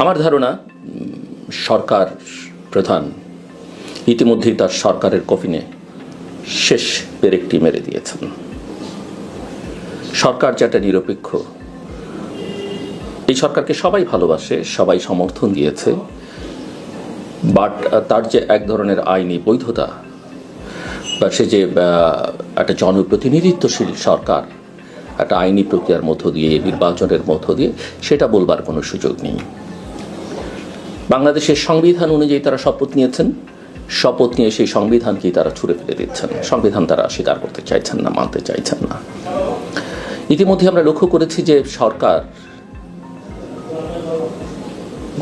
আমার ধারণা সরকার প্রধান ইতিমধ্যেই তার সরকারের কফিনে শেষ পেরেকটি মেরে দিয়েছেন। সরকার যেটা নিরপেক্ষ, এই সরকারকে সবাই ভালোবাসে, সবাই সমর্থন দিয়েছে, বাট তার যে এক ধরনের আইনি বৈধতা বা সে যে একটা জনপ্রতিনিধিত্বশীল সরকার, একটা আইনি প্রক্রিয়ার মধ্য দিয়ে, নির্বাচনের মধ্য দিয়ে, সেটা বলবার কোনো সুযোগ নেই। বাংলাদেশের সংবিধান অনুযায়ী তারা শপথ নিয়েছেন, শপথ নিয়ে সেই সংবিধানকেই তারা ছুঁড়ে ফেলে দিচ্ছেন। সংবিধান তারা স্বীকার করতে চাইছেন না, মানতে চাইছেন না। ইতিমধ্যে আমরা লক্ষ্য করেছি যে সরকার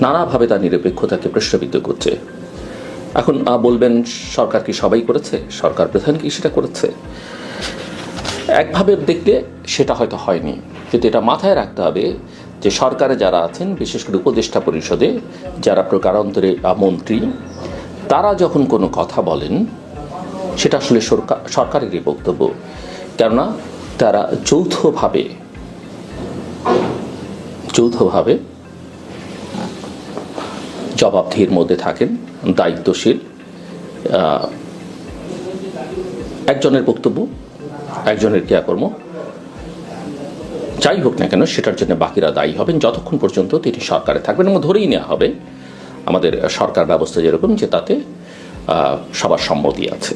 নানাভাবে তার নিরপেক্ষতাকে প্রশ্নবিদ্ধ করছে। এখন বলবেন সরকার কি সবাই করেছে? সরকার প্রধান কি সেটা করেছে? একভাবে দেখলে সেটা হয়তো হয়নি, কিন্তু এটা মাথায় রাখতে হবে যে সরকারে যারা আছেন, বিশেষ করে উপদেষ্টা পরিষদে যারা প্রকারান্তরে মন্ত্রী, তারা যখন কোনো কথা বলেন সেটা আসলে সরকারেরই বক্তব্য। কেননা তারা যৌথভাবে জবাবদিহির মধ্যে থাকেন, দায়িত্বশীল। একজনের বক্তব্য, একজনের ক্রিয়াকর্ম যাই হোক না কেন, সেটার জন্য বাকিরা দায়ী হবেন যতক্ষণ পর্যন্ত তিনি সরকারে থাকবেন। এবং ধরেই নেওয়া হবে আমাদের সরকার ব্যবস্থা যেরকম, যে তাতে সবার সম্মতি আছে।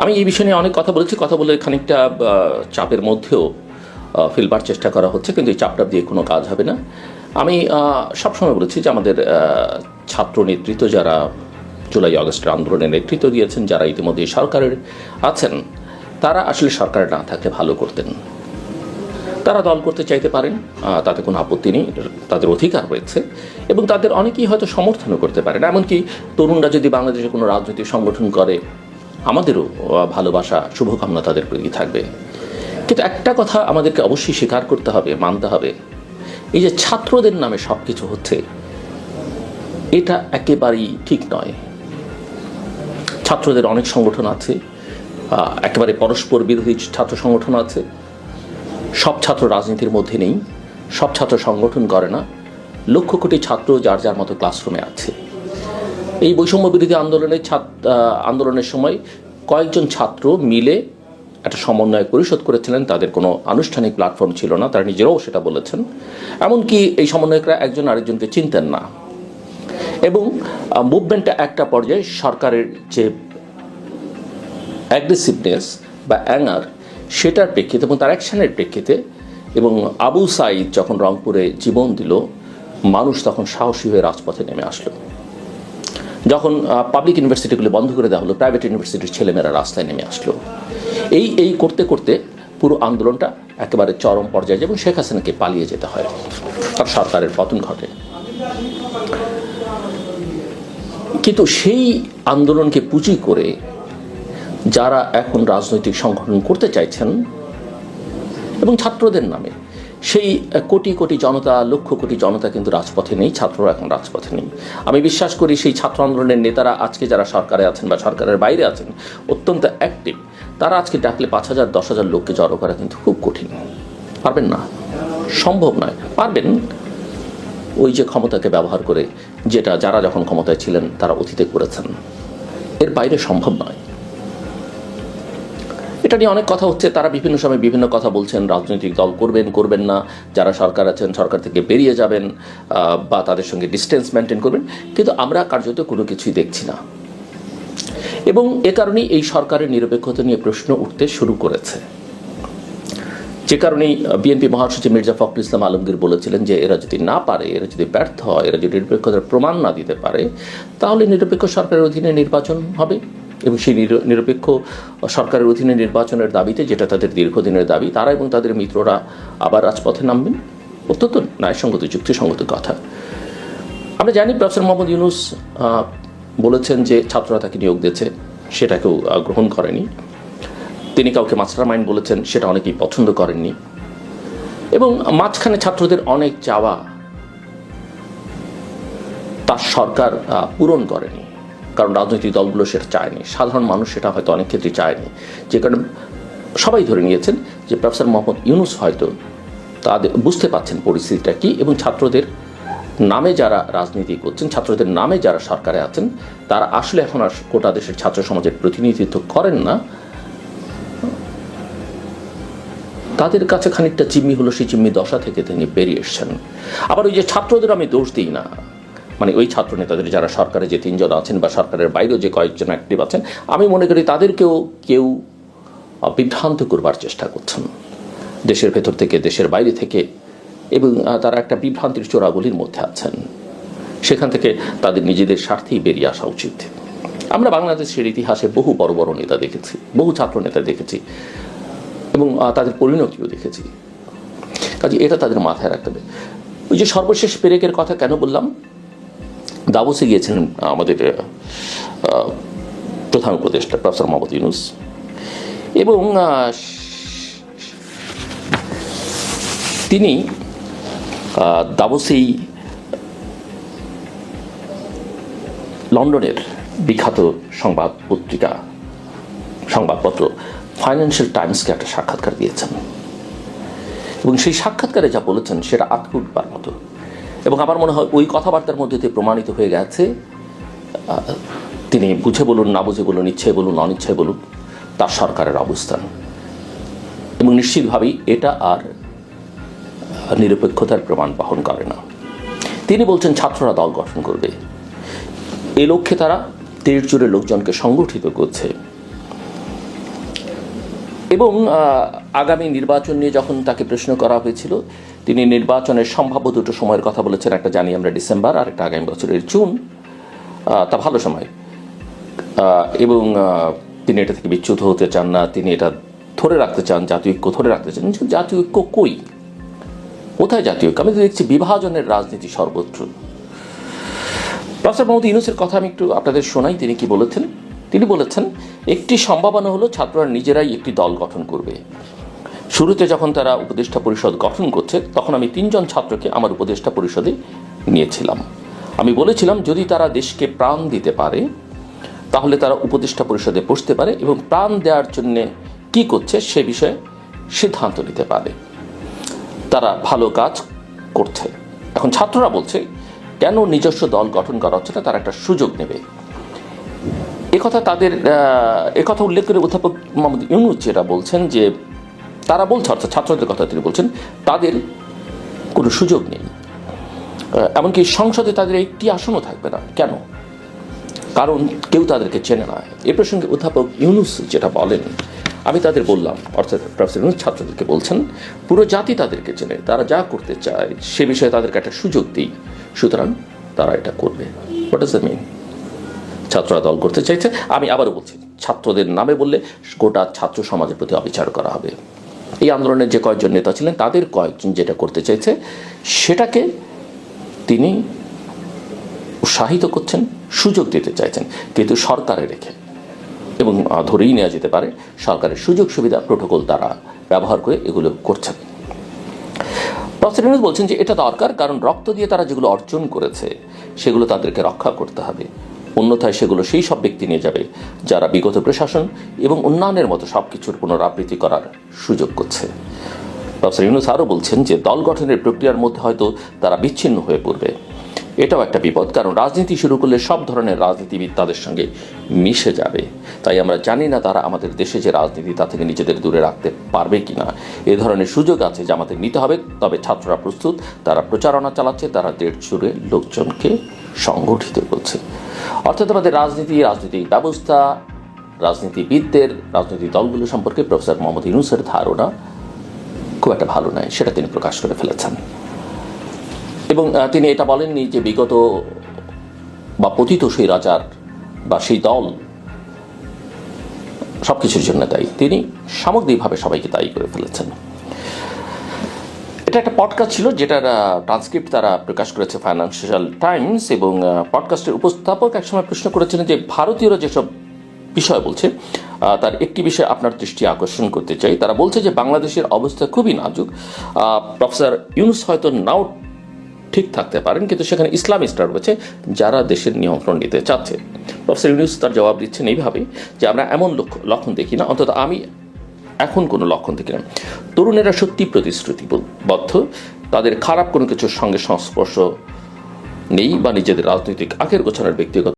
আমি এই বিষয় নিয়ে অনেক কথা বলে খানিকটা চাপের মধ্যেও ফেলবার চেষ্টা করা হচ্ছে, কিন্তু এই চাপটা দিয়ে কোনো কাজ হবে না। আমি সবসময় বলেছি যে আমাদের ছাত্র নেতৃত্ব যারা জুলাই আগস্টের আন্দোলনের নেতৃত্ব দিয়েছেন, যারা ইতিমধ্যে সরকারের আছেন, তারা আসলে সরকার না থাকলে ভালো করতেন। তারা দল করতে চাইতে পারেন, তাতে কোনো আপত্তি নেই, তাদের অধিকার রয়েছে, এবং তাদের অনেকেই হয়তো সমর্থনও করতে পারেন। এমনকি তরুণরা যদি বাংলাদেশে কোনো রাজনৈতিক সংগঠন করে, আমাদেরও ভালোবাসা, শুভকামনা তাদের প্রতি থাকবে। কিন্তু একটা কথা আমাদেরকে অবশ্যই স্বীকার করতে হবে, মানতে হবে, এই যে ছাত্রদের নামে সব কিছু হচ্ছে, এটা একেবারেই ঠিক নয়। ছাত্রদের অনেক সংগঠন আছে, একেবারে পরস্পর বিরোধী ছাত্র সংগঠন আছে। সব ছাত্র রাজনীতির মধ্যে নেই, সব ছাত্র সংগঠন করে না। লক্ষ কোটি ছাত্র যার যার মতো ক্লাসরুমে আছে। এই বৈষম্য বিরোধী আন্দোলনের সময় কয়েকজন ছাত্র মিলে একটা সমন্বয় পরিষদ করেছিলেন। তাদের কোনো আনুষ্ঠানিক প্ল্যাটফর্ম ছিল না, তারা নিজেরাও সেটা বলেছেন। এমনকি এই সমন্বয়করা একজন আরেকজনকে চিনতেন না। এবং মুভমেন্টটা একটা পর্যায়ে সরকারের যে অ্যাগ্রেসিভনেস বা অ্যাঙ্গার, সেটার প্রেক্ষিতে এবং তার অ্যাকশনের প্রেক্ষিতে, এবং আবু সাঈদ যখন রংপুরে জীবন দিল, মানুষ তখন সাহসী হয়ে রাজপথে নেমে আসলো। যখন পাবলিক ইউনিভার্সিটিগুলো বন্ধ করে দেওয়া হলো, প্রাইভেট ইউনিভার্সিটির ছেলেমেয়েরা রাস্তায় নেমে আসলো। এই করতে করতে পুরো আন্দোলনটা একেবারে চরম পর্যায়ে, এবং শেখ হাসিনাকে পালিয়ে যেতে হয়, তার সরকারের পতন ঘটে। কিন্তু সেই আন্দোলনকে পুঁজি করে যারা এখন রাজনৈতিক সংগঠন করতে চাইছেন, এবং ছাত্রদের নামে সেই কোটি কোটি জনতা, লক্ষ কোটি জনতা কিন্তু রাজপথে নেই, ছাত্ররা এখন রাজপথে নেই। আমি বিশ্বাস করি সেই ছাত্র আন্দোলনের নেতারা আজকে যারা সরকারে আছেন বা সরকারের বাইরে আছেন, অত্যন্ত অ্যাক্টিভ। তারা আজকে ডাকলে 5,000 10,000 লোককে জড়ো করা কিন্তু খুব কঠিন। পারবেন না, সম্ভব নয়। পারবেন ওই যে ক্ষমতাকে ব্যবহার করে, যেটা যারা যখন ক্ষমতায় ছিলেন তারা অতীতে করেছেন, এর বাইরে সম্ভব নয়। এটা নিয়ে অনেক কথা হচ্ছে, তারা বিভিন্ন সময় বিভিন্ন কথা বলছেন, রাজনৈতিক দল করবেন না, যারা সরকার আছেন সরকার থেকে বেরিয়ে যাবেন বা তাদের সঙ্গে ডিস্টেন্স মেনটেন করবেন, কিন্তু আমরা কার্যত কোনো কিছুই দেখছি না। এবং এ কারণেই এই সরকারের নিরপেক্ষতা নিয়ে প্রশ্ন উঠতে শুরু করেছে। যে কারণেই বিএনপি মহাসচিব মির্জা ফখরুল ইসলাম আলমগীর বলেছিলেন যে এরা যদি না পারে, এরা যদি ব্যর্থ হয়, এরা যদি নিরপেক্ষতার প্রমাণ না দিতে পারে, তাহলে নিরপেক্ষ সরকারের অধীনে নির্বাচন হবে। এবং সেই নিরপেক্ষ সরকারের অধীনে নির্বাচনের দাবিতে, যেটা তাদের দীর্ঘদিনের দাবি, তারা এবং তাদের মিত্ররা আবার রাজপথে নামবেন। অত্যন্ত ন্যায়সঙ্গত, যুক্তিসঙ্গত কথা। আমরা জানি প্রফেসর মোহাম্মদ ইউনূস বলেছেন যে ছাত্ররা তাকে নিয়োগ দিয়েছে, সেটা কেউ গ্রহণ করেনি। তিনি কাউকে মাস্টার মাইন্ড বলেছেন, সেটা অনেকেই পছন্দ করেননি। এবং মাঝখানে ছাত্রদের অনেক চাওয়া তার সরকার পূরণ করেনি, কারণ রাজনৈতিক দলগুলো সেটা চায়নি, সাধারণ মানুষ সেটা হয়তো অনেক ক্ষেত্রে চায়নি। যে কারণে সবাই ধরে নিয়েছেন যে প্রফেসর মোহাম্মদ ইউনূস হয়তো তাদের বুঝতে পারছেন পরিস্থিতিটা কী, এবং ছাত্রদের নামে যারা রাজনীতি করছেন, ছাত্রদের নামে যারা সরকারে আছেন, তারা আসলে এখন আর গোটা দেশের ছাত্র সমাজের প্রতিনিধিত্ব করেন না। তাদের কাছে খানিকটা জিম্মি হলো, সেই জিম্মি দশা থেকে তিনি বেরিয়ে এসছেন। আবার ওই যে ছাত্রদের আমি দোষ দিই না, মানে ওই ছাত্র নেতাদের যারা সরকারে যে 3 জন আছেন বা সরকারের বাইরেও যে কয়েকজন অ্যাক্টিভ আছেন, আমি মনে করি তাদেরকেও কেউ বিভ্রান্ত করবার চেষ্টা করছেন দেশের ভেতর থেকে, দেশের বাইরে থেকে, এবং তারা একটা বিভ্রান্তির চোরাগুলির মধ্যে আছেন। সেখান থেকে তাদের নিজেদের স্বার্থেই বেরিয়ে আসা উচিত। আমরা বাংলাদেশের ইতিহাসে বহু বড় বড় নেতা দেখেছি, বহু ছাত্র নেতা দেখেছি, এবং তাদের পরিণতিও দেখেছি। কাজে এটা তাদের মাথায় রাখতে হবে। ওই যে সর্বশেষ পেরেকের কথা কেন বললাম, দাভোসে গিয়েছিলেন আমাদের প্রধান উপদেষ্টা প্রফেসর মোহাম্মদ ইউনূস, এবং তিনি দাভোসেই লন্ডনের বিখ্যাত সংবাদপত্র ফাইন্যান্সিয়াল টাইমসকে একটা সাক্ষাৎকার দিয়েছেন, এবং সেই সাক্ষাৎকারে যা বলেছেন সেটা আঁতকে উঠবার মতো। এবং আমার মনে হয় ওই কথাবার্তার মধ্যে দিয়ে প্রমাণিত হয়ে গেছে, তিনি বুঝে বলুন, না বুঝে বলুন, ইচ্ছে বলুন, অনিচ্ছায় বলুন, তার সরকারের অবস্থান। এবং নিশ্চিতভাবেই এটা আর নিরপেক্ষতার প্রমাণ বহন করে না। তিনি বলছেন ছাত্ররা দল গঠন করবে, এ লক্ষ্যে তারা দেশ জুড়ে লোকজনকে সংগঠিত করছে। এবং আগামী নির্বাচন নিয়ে যখন তাকে প্রশ্ন করা হয়েছিল, তিনি নির্বাচনের সম্ভাব্য দুটো সময়ের কথা বলেছেন। একটা জানি আমরা ডিসেম্বর, আর একটা আগামী বছরের জুন। তা ভালো সময়, এবং তিনি এটা থেকে বিচ্যুত হতে চান না, তিনি এটা ধরে রাখতে চান, জাতীয় ঐক্য ধরে রাখতে চান। জাতীয় ঐক্য কই, কোথায় জাতীয় ঐক্য? আমি তো দেখছি বিভাজনের রাজনীতি সর্বত্র। প্রফেসর মোহাম্মদ ইউনূসের কথা আমি একটু আপনাদের শোনাই, তিনি কি বলেছেন। তিনি বলেছেন, একটি সম্ভাবনা হলো ছাত্ররা নিজেরাই একটি দল গঠন করবে। শুরুতে যখন তারা উপদেষ্টা পরিষদ গঠন করছে, তখন আমি 3 জন ছাত্রকে আমার উপদেষ্টা পরিষদে নিয়েছিলাম। আমি বলেছিলাম যদি তারা দেশকে প্রাণ দিতে পারে তাহলে তারা উপদেষ্টা পরিষদে বসতে পারে এবং প্রাণ দেওয়ার জন্য কি করছে সে বিষয়ে সিদ্ধান্ত নিতে পারে। তারা ভালো কাজ করছে। এখন ছাত্ররা বলছে কেন নিজস্ব দল গঠন করা হচ্ছে না, তারা একটা সুযোগ নেবে। একথা উল্লেখ করে অধ্যাপক মোহাম্মদ ইউনূস যেটা বলছেন, যে তারা বলছে, অর্থাৎ ছাত্রদের কথা তিনি বলছেন, তাদের কোনো সুযোগ নেই, এমনকি সংসদে তাদের একটি আসনও থাকবে না। কেন? কারণ কেউ তাদেরকে চেনে না। এ প্রসঙ্গে অধ্যাপক ইউনূস যেটা বলেন, আমি তাদের বললাম, অর্থাৎ প্রফেসর ইউনূস ছাত্রদেরকে বলছেন, পুরো জাতি তাদেরকে চেনে, তারা যা করতে চায় সে বিষয়ে তাদেরকে একটা সুযোগ দিই, সুতরাং তারা এটা করবে। What does that mean? ছাত্ররা দল করতে চাইছে। আমি আবারও বলছি, ছাত্রদের নামে বললে গোটা ছাত্র সমাজের প্রতি অবিচার করা হবে। এই আন্দোলনের যে কয়েকজন নেতা ছিলেন তাদের কয়েকজন যেটা করতে চাইছে সেটাকে তিনি উৎসাহিত করছেন, সুযোগ দিতে চাইছেন, কিন্তু সরকারে রেখে, এবং ধরেই নেওয়া যেতে পারে সরকারের সুযোগ সুবিধা প্রোটোকল তারা ব্যবহার করে এগুলো করছেন। প্রফেসর ইউনূস বলছেন যে এটা দরকার, কারণ রক্ত দিয়ে তারা যেগুলো অর্জন করেছে সেগুলো তাদেরকে রক্ষা করতে হবে, অন্যথায় সেগুলো সেই সব ব্যক্তি নিয়ে যাবে যারা বিগত প্রশাসন এবং উন্নয়নের মতো সব কিছুর পুনরাবৃত্তি করার সুযোগ করছে। প্রফেসর ইউনূস আরও বলছেন যে দল গঠনের প্রক্রিয়ার মধ্যে হয়তো তারা বিচ্ছিন্ন হয়ে পড়বে। এটাও একটা বিপদ, কারণ রাজনীতি শুরু করলে সব ধরনের রাজনীতিবিদ তাদের সঙ্গে মিশে যাবে। তাই আমরা জানি না তারা আমাদের দেশে যে রাজনীতি তা থেকে নিজেদের দূরে রাখতে পারবে কিনা। এ ধরনের সুযোগ আছে যা আমাদের নিতে হবে। তবে ছাত্ররা প্রস্তুত, তারা প্রচারণা চালাচ্ছে, তারা দেশ জুড়ে লোকজনকে সংগঠিত করছে। অর্থাৎ আমাদের রাজনীতি ব্যবস্থা, রাজনীতিবিদদের, রাজনৈতিক দলগুলো সম্পর্কে প্রফেসর মোহাম্মদ ইউনূসের ধারণা খুব একটা ভালো নয়, সেটা তিনি প্রকাশ করে ফেলেছেন। এবং তিনি এটা বলেননি যে বিগত বা পতিত সেই রাজার বা সেই দল সব কিছুর জন্য দায়ী, তিনি সামগ্রিকভাবে সবাইকে দায়ী করে ফেলেছেন। এটা একটা পডকাস্ট ছিল যেটার ট্রান্সক্রিপ্ট তারা প্রকাশ করেছে ফাইন্যান্সিয়াল টাইমস, এবং পডকাস্টের উপস্থাপক একসময় প্রশ্ন করেছিলেন যে ভারতীয়রা যেসব বিষয় বলছে তার একটি বিষয় আপনার দৃষ্টি আকর্ষণ করতে চাই। তারা বলছে যে বাংলাদেশের অবস্থা খুবই নাজুক, প্রফেসর ইউনূস হয়তো নাও ঠিক থাকতে পারেন, কিন্তু সেখানে ইসলামিস্টরা রয়েছে যারা দেশের নিয়ন্ত্রণ নিতে চাচ্ছে। প্রফেসর ইউনূস তার জবাব দিচ্ছেন এইভাবে যে আমরা এমন লক্ষণ দেখি না, অন্তত আমি এখন কোনো লক্ষণ দেখি না। তরুণেরা সত্যি প্রতিশ্রুতিবদ্ধ, তাদের খারাপ কোনো কিছুর সঙ্গে সংস্পর্শ নেই বা নিজেদের রাজনৈতিক আখের গোছানোর ব্যক্তিগত